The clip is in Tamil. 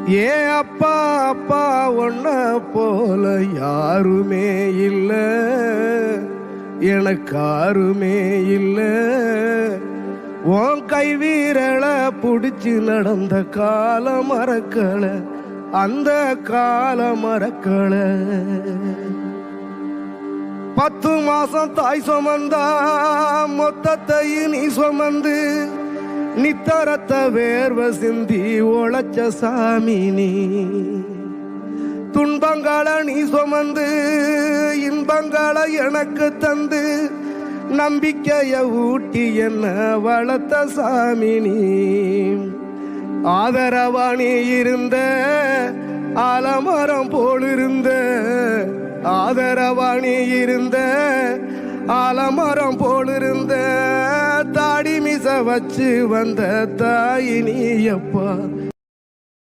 ஏ அப்பா அப்பா ஒன்ன போல யாருமே இல்ல, எனக்கு யாருமே இல்ல. உன் கை வீரலை புடிச்சு நடந்த கால மறக்கல, அந்த கால மறக்கல. 10 மாசம் தாய் சுமந்தா மொத்தத்தையும் நீ சுமந்து நித்தரத்த வேர்வ சிந்தி உழைச்ச சாமி நீ. துன்பங்களை நீ சுமந்து இன்பங்களை எனக்கு தந்து நம்பிக்கைய ஊட்டி என்ன வளர்த்த சாமி நீ. ஆதரவா நீ இருந்த ஆலமரம் போலிருந்த, ஆதரவா நீ இருந்த ஆலமரம் போலிருந்த. தாடி மிச வச்சு வந்த தாய் நீ அப்பா